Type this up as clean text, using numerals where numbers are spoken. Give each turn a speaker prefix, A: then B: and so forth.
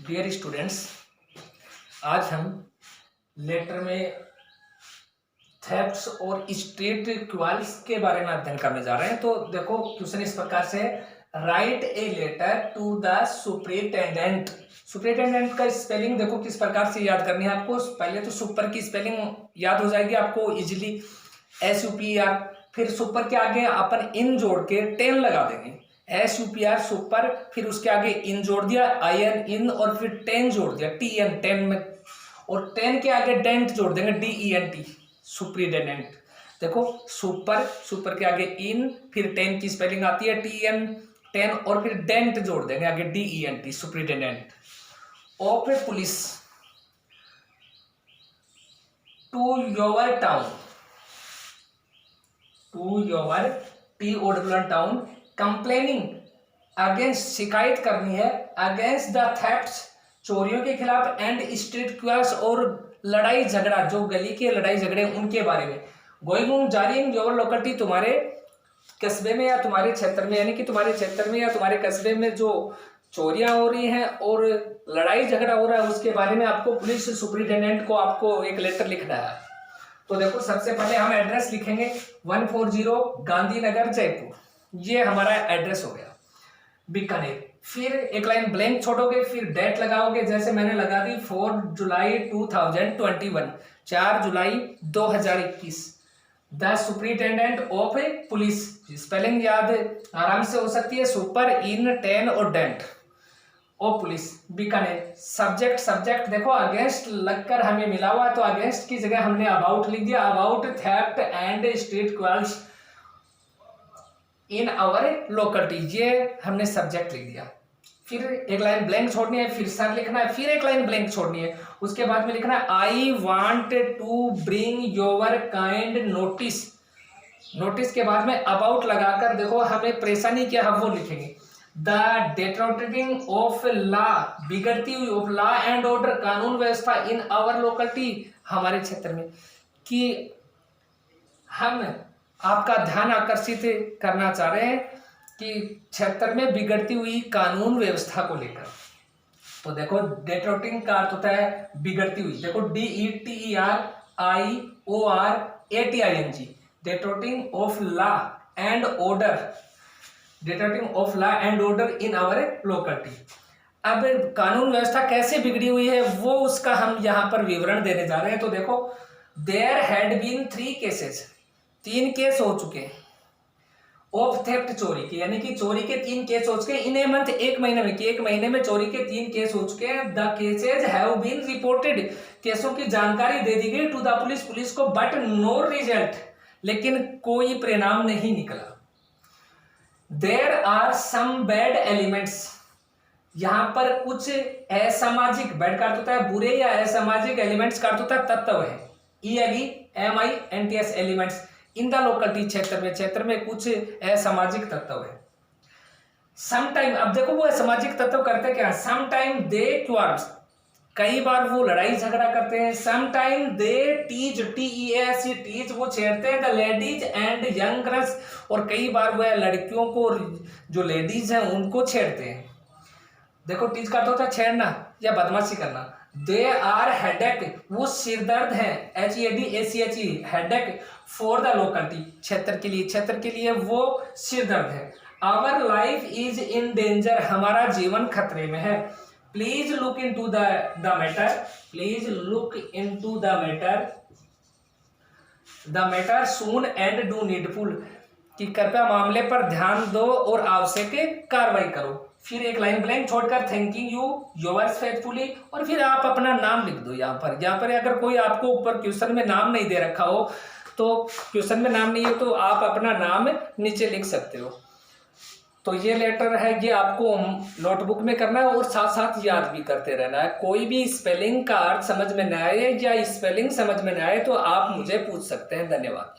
A: Dear students, आज हम letter में थेफ्ट्स और स्टेट क्वालिस के बारे में अध्ययन करने जा रहे हैं। तो देखो क्वेश्चन इस प्रकार से है, write a letter to the superintendent. Superintendent का स्पेलिंग देखो किस प्रकार से याद करनी है आपको। पहले तो सुपर की स्पेलिंग याद हो जाएगी आपको इजिली, SUPR। फिर सुपर के आगे अपन इन जोड़ के 10 लगा देंगे, SUPR सुपर। फिर उसके आगे इन जोड़ दिया, IN इन, और फिर 10 जोड़ दिया, TN 10 में, और 10 के आगे डेंट जोड़ देंगे, DENT सुपरिटेंडेंट। देखो सुपर, सुपर के आगे इन, फिर 10 की स्पेलिंग आती है TN 10, और फिर डेंट जोड़ देंगे आगे DENT superintendent. Of police to your town, to your town, complaining against, शिकायत करनी है, अगेंस्ट द थेफ्ट्स चोरियों के खिलाफ, एंड स्ट्रीट क्वार्स और लड़ाई झगड़ा, जो गली के लड़ाई झगड़े उनके बारे में। गोइंग ऑन जारी इन योर लोकेलिटी, तुम्हारे कस्बे में या तुम्हारे क्षेत्र में, यानी कि तुम्हारे क्षेत्र में या तुम्हारे कस्बे में जो चोरियां हो रही हैं और लड़ाई झगड़ा हो रहा है, उसके बारे में आपको पुलिस सुपरिटेंडेंट को आपको एक लेटर लिखना है। तो देखो सबसे पहले हम एड्रेस लिखेंगे 140 गांधीनगर जयपुर, ये हमारा एड्रेस हो गया, बीकानेर। फिर एक लाइन ब्लैंक छोड़ोगे, फिर डेट लगाओगे, जैसे मैंने लगा दी 4 जुलाई 2021, 4 जुलाई 2021। The superintendent of police, spelling याद आराम से हो सकती है, सुपर, इन, 10 और dent of police, Bikaner. Subject, subject देखो अगेंस्ट लगकर हमें मिला हुआ, तो अगेंस्ट की जगह हमने अबाउट लिख दिया, about theft and street quarrels in our locality, ये हमने सब्जेक्ट लिख दिया। फिर एक लाइन ब्लैंक छोड़नी है, फिर सर लिखना है, फिर एक लाइन ब्लैंक छोड़नी है, उसके बाद में लिखना है I want to bring your kind notice. Notice के बाद में अबाउट लगाकर देखो हमें परेशानी क्या है वो लिखेंगे। द डिटोरेटिंग ऑफ लॉ, बिगड़ती हुई ऑफ लॉ एंड ऑर्डर, कानून व्यवस्था इन आवर लोकेलिटी, हमारे क्षेत्र में, कि हम आपका ध्यान आकर्षित करना चाह रहे हैं कि क्षेत्र में बिगड़ती हुई कानून व्यवस्था को लेकर। तो देखो डिटोरेटिंग का अर्थ होता है बिगड़ती हुई, देखो DETERIORATING, deteriorating of law and order, deteriorating of law and order in our locality. अब कानून व्यवस्था कैसे बिगड़ी हुई है वो उसका हम यहाँ पर विवरण देने जा रहे हैं। तो देखो there had been 3 cases, 3 case हो चुके हैं ऑफ थेफ्ट, चोरी के, यानी कि चोरी के 3 केस हो चुके हैं इन ए मंथ, एक महीने में, कि एक महीने में चोरी के 3 केस हो चुके हैं। The cases have been reported, केसों की जानकारी दे दी गई टू द पुलिस, पुलिस को, बट नो रिजल्ट, लेकिन कोई परिणाम नहीं निकला। There are some bad elements, यहां पर कुछ असामाजिक, बैड का अर्थ होता है बुरे या असामाजिक, एलिमेंट्स का अर्थ होता है तत्व है, ELEMINTS elements, in the locality, क्षेत्र में कुछ असामाजिक तत्व है। समटाइम, अब देखो वो असामाजिक तत्व करते क्या, समटाइम दे क्वार्स, कई बार वो लड़ाई झगड़ा करते हैं, sometime they tease, TEAS tease, वो छेड़ते हैं, the ladies and young girls, और कई बार वह लड़कियों को, जो लेडीज हैं उनको छेड़ते हैं। देखो टीज का तो था छेड़ना या बदमाशी करना। दे आर हेडेक, वो सिरदर्द है, HEADACHE headache, for the locality, क्षेत्र के लिए वो सिरदर्द है। Our life is in danger, हमारा जीवन खतरे में है। Please look into the matter, please look into the matter soon and do needful, कि कृपया मामले पर ध्यान दो और आवश्यक कार्रवाई करो। फिर एक लाइन ब्लैंक छोड़कर थैंकिंग यू योर्स फेथफुली, और फिर आप अपना नाम लिख दो। यहाँ पर अगर कोई आपको ऊपर क्वेश्चन में नाम नहीं दे रखा हो, तो क्वेश्चन में नाम नहीं है तो आप अपना नाम नीचे लिख सकते हो। तो ये लेटर है, ये आपको नोटबुक में करना है और साथ साथ याद भी करते रहना है। कोई भी स्पेलिंग का अर्थ समझ में न आए या स्पेलिंग समझ में न आए तो आप मुझे पूछ सकते हैं। धन्यवाद।